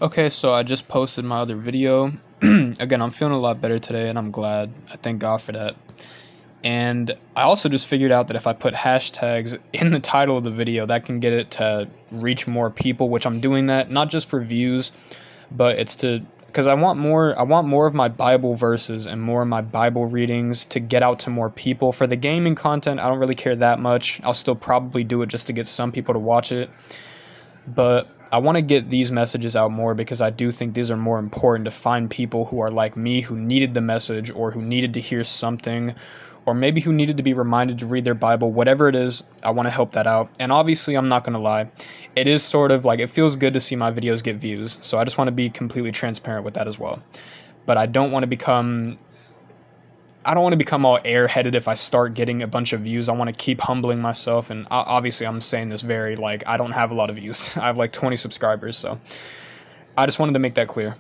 Okay, so I just posted my other video. Again, I'm feeling a lot better today, and I'm glad. I thank God for that. And I also just figured out that if I put hashtags in the title of the video, that can get it to reach more people, which I'm doing that, not just for views, but it's to, because I want more of my Bible verses and more of my Bible readings to get out to more people. For the gaming content, I don't really care that much. I'll still probably do it just to get some people to watch it. But I want to get these messages out more because I do think these are more important to find people who are like me, who needed the message or who needed to hear something, or maybe who needed to be reminded to read their Bible. Whatever it is, I want to help that out. And obviously, I'm not going to lie. It is sort of like, it feels good to see my videos get views. So I just want to be completely transparent with that as well. But I don't want to become all airheaded if I start getting a bunch of views. I want to keep humbling myself, and obviously I'm saying this very, like, I don't have a lot of views. I have like 20 subscribers, so I just wanted to make that clear.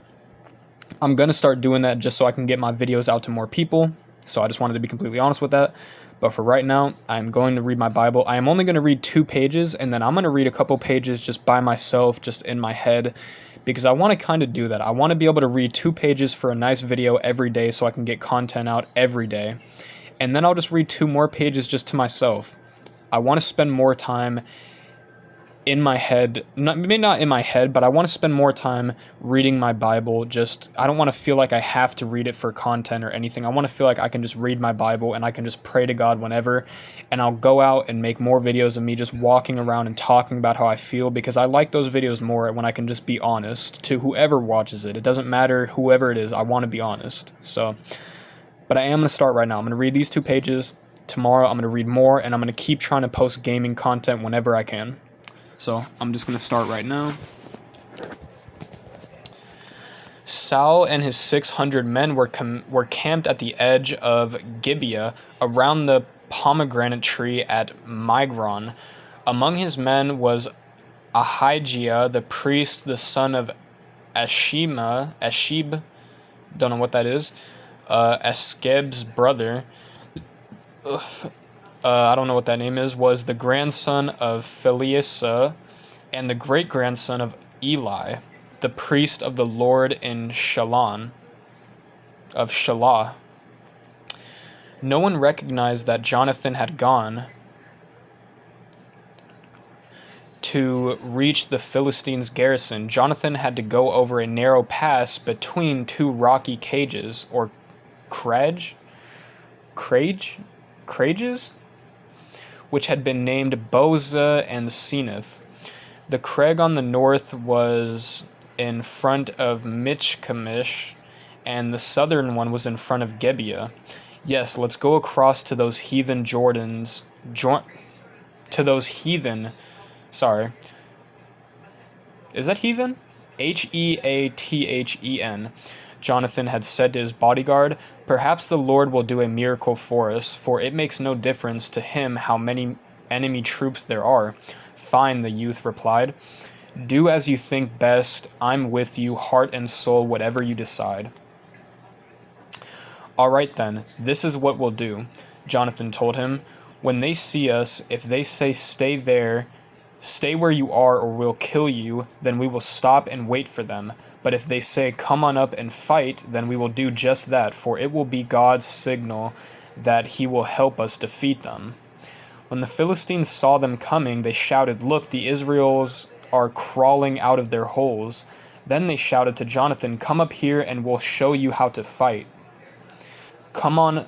I'm going to start doing that just so I can get my videos out to more people, so I just wanted to be completely honest with that. But for right now, I'm going to read my Bible. I am only going to read 2 pages, and then I'm going to read a couple pages just by myself, just in my head, because I want to kind of do that. I want to be able to read 2 pages for a nice video every day so I can get content out every day. And then I'll just read 2 more pages just to myself. I want to spend more time in my head, maybe not in my head, but I want to spend more time reading my Bible. Just, I don't want to feel like I have to read it for content or anything. I want to feel like I can just read my Bible and I can just pray to God whenever, and I'll go out and make more videos of me just walking around and talking about how I feel, because I like those videos more when I can just be honest to whoever watches it. It doesn't matter whoever it is, I want to be honest. So, but I am going to start right now. I'm going to read these 2 pages. Tomorrow I'm going to read more, and I'm going to keep trying to post gaming content whenever I can. So I'm just going to start right now. Saul and his 600 men were camped at the edge of Gibeah around the pomegranate tree at Migron. Among his men was Ahijah, the priest, the son of Ashib, don't know what that is, Eskeb's brother. I don't know what that name is, was the grandson of Phinehas and the great-grandson of Eli, the priest of the Lord in Shelah. No one recognized that Jonathan had gone to reach the Philistines' garrison. Jonathan had to go over a narrow pass between 2 rocky cages, or crages, which had been named Boza and Seneth. The crag on the north was in front of Michkamish, and the southern one was in front of Gibeah. Yes, let's go across to those heathen sorry. Is that heathen? Heathen. Jonathan had said to his bodyguard, "Perhaps the Lord will do a miracle for us, for it makes no difference to him how many enemy troops there are." "Fine," the youth replied. "Do as you think best. I'm with you, heart and soul, whatever you decide." "All right then, this is what we'll do," Jonathan told him. "When they see us, if they say stay where you are or we'll kill you, then we will stop and wait for them. But if they say, come on up and fight, then we will do just that, for it will be God's signal that he will help us defeat them." When the Philistines saw them coming, they shouted, "Look, the Israelites are crawling out of their holes." Then they shouted to Jonathan, "Come up here and we'll show you how to fight." Come on,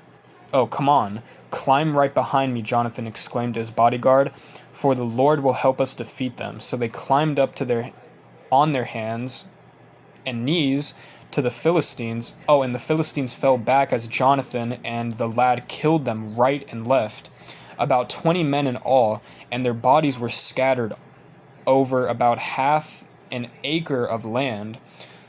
climb right behind me," Jonathan exclaimed to his bodyguard, "for the Lord will help us defeat them." So they climbed up on their hands and knees to the Philistines. And the Philistines fell back as Jonathan and the lad killed them right and left, about 20 men in all, and their bodies were scattered over about half an acre of land.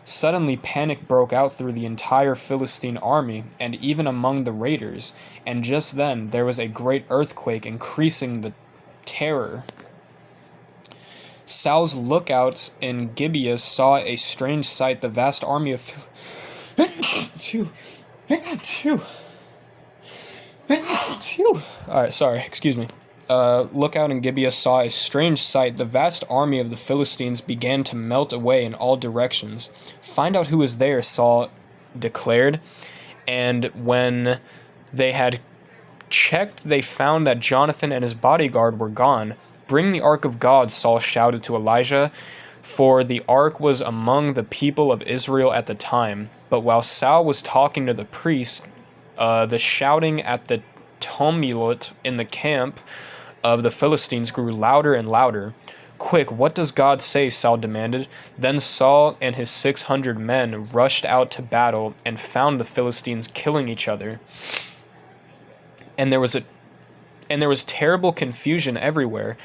Suddenly panic broke out through the entire Philistine army and even among the raiders, and just then there was a great earthquake, increasing the terror. Saul's lookouts in Gibeah saw a strange sight. The vast army of Alright, sorry, excuse me. lookout in Gibeah saw a strange sight. The vast army of the Philistines began to melt away in all directions. Find out who is there, Saul declared. And when they had checked, they found that Jonathan and his bodyguard were gone. Bring the ark of God, Saul shouted to Elijah, for the ark was among the people of Israel at the time. But while Saul was talking to the priests, the shouting at the tumult in the camp of the Philistines grew louder and louder. Quick, what does God say? Saul demanded. Then Saul and his 600 men rushed out to battle and found the Philistines killing each other. And there was terrible confusion everywhere.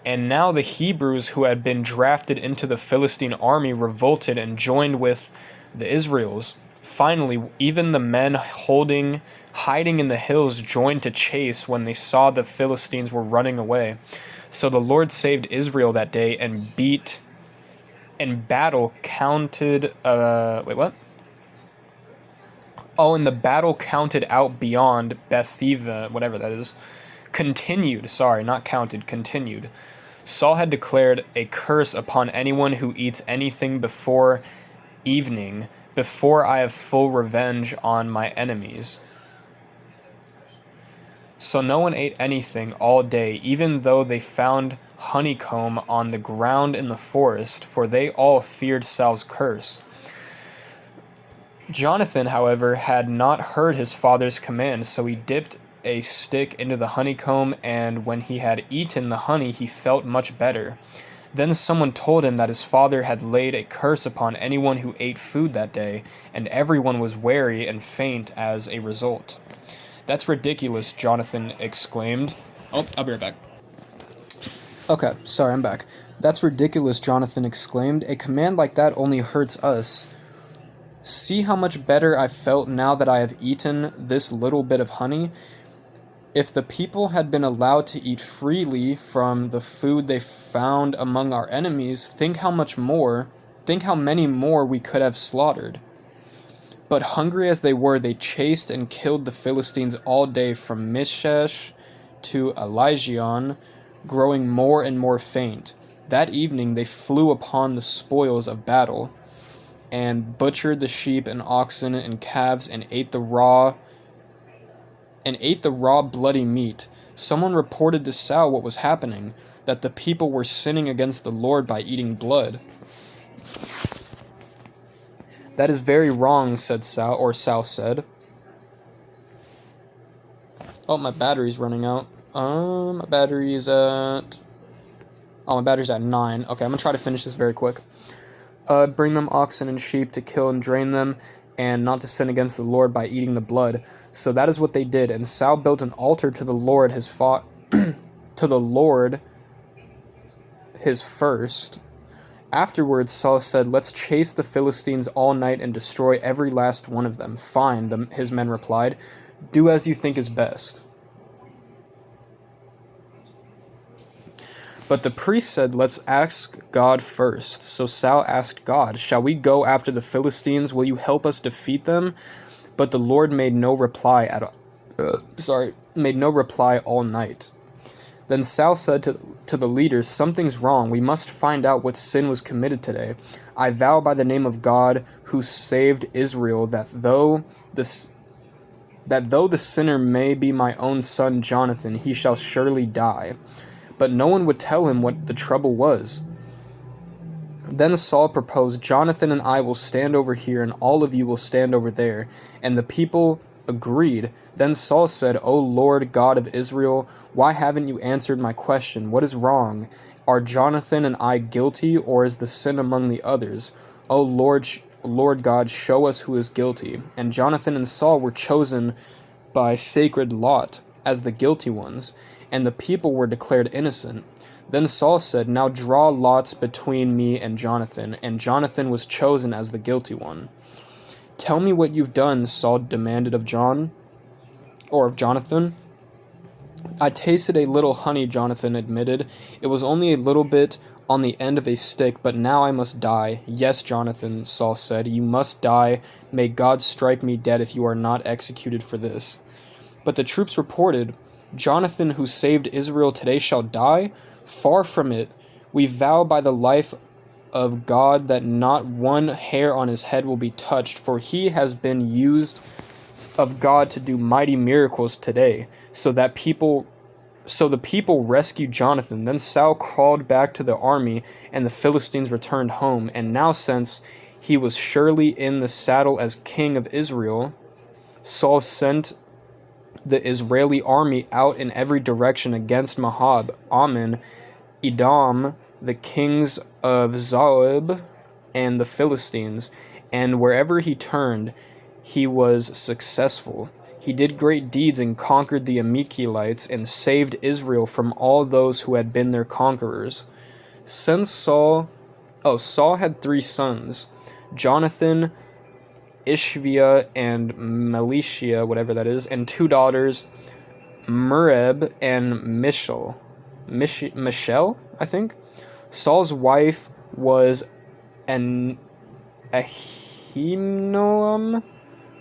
And now the Hebrews who had been drafted into the Philistine army revolted and joined with the Israelites. Finally, even the men hiding in the hills joined to chase when they saw the Philistines were running away. So the Lord saved Israel that day and battle counted and the battle counted out beyond Bethiva, whatever that is. Continued. Saul had declared a curse upon anyone who eats anything before evening, before I have full revenge on my enemies. So no one ate anything all day, even though they found honeycomb on the ground in the forest, for they all feared Saul's curse. Jonathan, however, had not heard his father's command, so he dipped a stick into the honeycomb, and when he had eaten the honey, he felt much better. Then someone told him that his father had laid a curse upon anyone who ate food that day, and everyone was wary and faint as a result. That's ridiculous, Jonathan exclaimed. Oh, I'll be right back. Okay, sorry, I'm back. That's ridiculous, Jonathan exclaimed. A command like that only hurts us. See how much better I felt now that I have eaten this little bit of honey? If the people had been allowed to eat freely from the food they found among our enemies, think how many more we could have slaughtered. But hungry as they were, they chased and killed the Philistines all day from Mishesh to Elijah, growing more and more faint. That evening they flew upon the spoils of battle, and butchered the sheep and oxen and calves, and ate the raw bloody meat. Someone reported to Saul what was happening, that the people were sinning against the Lord by eating blood. That is very wrong, said Saul, Saul said. Oh, my battery's running out. My battery's at 9. Okay, I'm gonna try to finish this very quick. Bring them oxen and sheep to kill and drain them, and not to sin against the Lord by eating the blood. So that is what they did, and Saul built an altar to the Lord his first. Afterwards, Saul said, "Let's chase the Philistines all night and destroy every last one of them." "Fine," his men replied. "Do as you think is best." But the priest said, "Let's ask God first." So Saul asked God, "Shall we go after the Philistines? Will you help us defeat them?" But the Lord made no reply all night. Then Saul said to the leaders, "Something's wrong. We must find out what sin was committed today. I vow by the name of God who saved Israel that though the sinner may be my own son Jonathan, he shall surely die." But no one would tell him what the trouble was. Then Saul proposed, "Jonathan and I will stand over here, and all of you will stand over there." And the people agreed. Then Saul said, "O Lord God of Israel, why haven't you answered my question? What is wrong? Are Jonathan and I guilty, or is the sin among the others? O Lord God, show us who is guilty." And Jonathan and Saul were chosen by sacred lot as the guilty ones, and the people were declared innocent. Then Saul said, "Now draw lots between me and Jonathan." And Jonathan was chosen as the guilty one. "Tell me what you've done," Saul demanded of Jonathan. "I tasted a little honey," Jonathan admitted. "It was only a little bit on the end of a stick, but now I must die." "Yes, Jonathan," Saul said, "you must die. May God strike me dead if you are not executed for this." But the troops reported, Jonathan, who saved Israel today, shall die? Far from it. We vow by the life of God that not one hair on his head will be touched, for he has been used of God to do mighty miracles today, so the people rescued Jonathan. Then Saul crawled back to the army, and the Philistines returned home. And now, since he was surely in the saddle as king of Israel, Saul sent the Israeli army out in every direction against Moab, Ammon, Edom, the kings of Zoab, and the Philistines. And wherever he turned, he was successful. He did great deeds and conquered the Amalekites and saved Israel from all those who had been their conquerors. Saul had 3 sons, Jonathan, Ishvia, and Melishia, whatever that is, and 2 daughters, Merab and Michal, I think. Saul's wife was Ahinoam,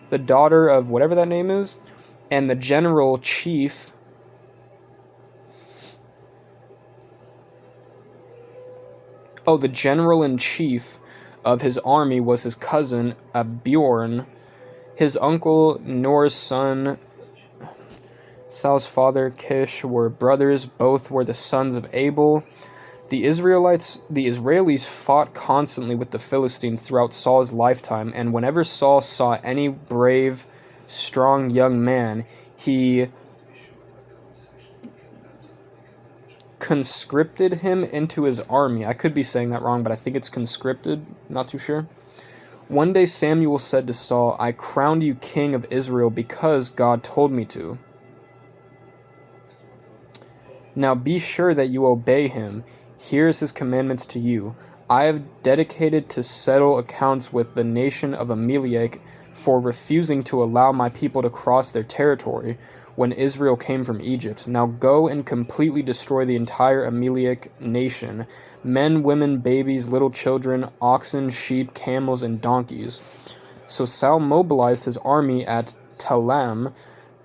the daughter of whatever that name is, and the general chief the general-in-chief of his army was his cousin Abjorn. His uncle Nor's son, Saul's father Kish, were brothers. Both were the sons of Abel. The Israelis fought constantly with the Philistines throughout Saul's lifetime, and whenever Saul saw any brave, strong young man, he conscripted him into his army. I could be saying that wrong, but I think it's conscripted. Not too sure. One day Samuel said to Saul, I crowned you king of Israel because God told me to. Now be sure that you obey him. Here is his commandments to you. I have dedicated to settle accounts with the nation of Amalek for refusing to allow my people to cross their territory when Israel came from Egypt. Now go and completely destroy the entire Amalek nation, men, women, babies, little children, oxen, sheep, camels, and donkeys. So Saul mobilized his army at Talam.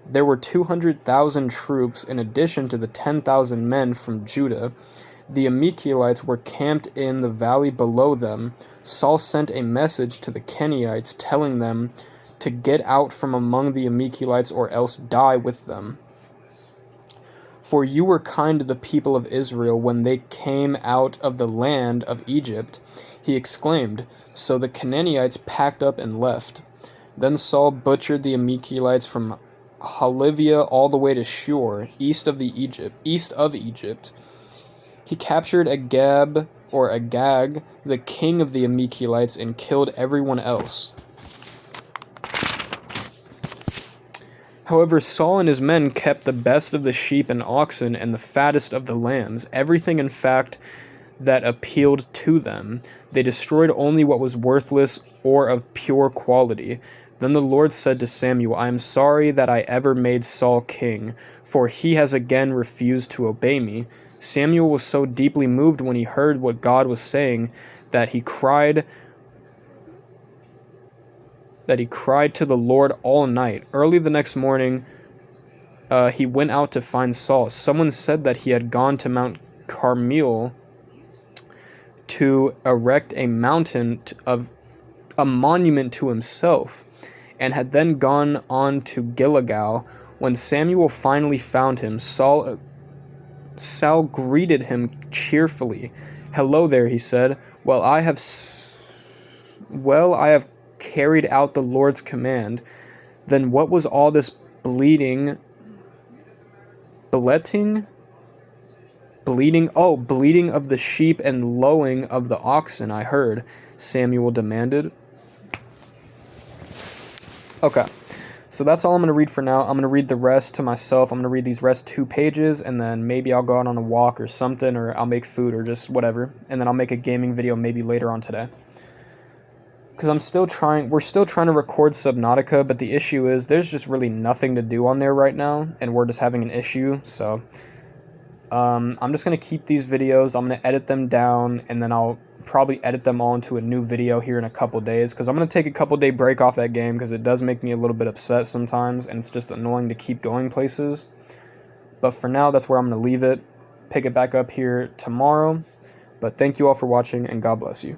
There were 200,000 troops in addition to the 10,000 men from Judah. The Amalekites were camped in the valley below them. Saul sent a message to the Kenites telling them to get out from among the Amalekites or else die with them. For you were kind to the people of Israel when they came out of the land of Egypt, he exclaimed. So the Canaanites packed up and left. Then Saul butchered the Amalekites from Halivia all the way to Shur, east of Egypt. He captured Agag, the king of the Amalekites, and killed everyone else. However, Saul and his men kept the best of the sheep and oxen and the fattest of the lambs, everything in fact that appealed to them. They destroyed only what was worthless or of pure quality. Then the Lord said to Samuel, I am sorry that I ever made Saul king, for he has again refused to obey me. Samuel was so deeply moved when he heard what God was saying that he cried to the Lord all night. Early the next morning, he went out to find Saul. Someone said that he had gone to Mount Carmel to erect a monument to himself, and had then gone on to Gilgal. When Samuel finally found him, Saul greeted him cheerfully. Hello there, he said. Well, I have carried out the Lord's command. Then what was all this bleating? Bleating of the sheep and lowing of the oxen, I heard, Samuel demanded. Okay, so that's all I'm going to read for now. I'm going to read the rest to myself. I'm going to read these rest 2 pages, and then maybe I'll go out on a walk or something, or I'll make food or just whatever, and then I'll make a gaming video maybe later on today. Because we're still trying to record Subnautica, but the issue is there's just really nothing to do on there right now, and we're just having an issue, so I'm just going to keep these videos. I'm going to edit them down, and then I'll probably edit them all into a new video here in a couple days, because I'm going to take a couple day break off that game, because it does make me a little bit upset sometimes, and it's just annoying to keep going places. But for now, that's where I'm going to leave it. Pick it back up here tomorrow. But thank you all for watching, and God bless you.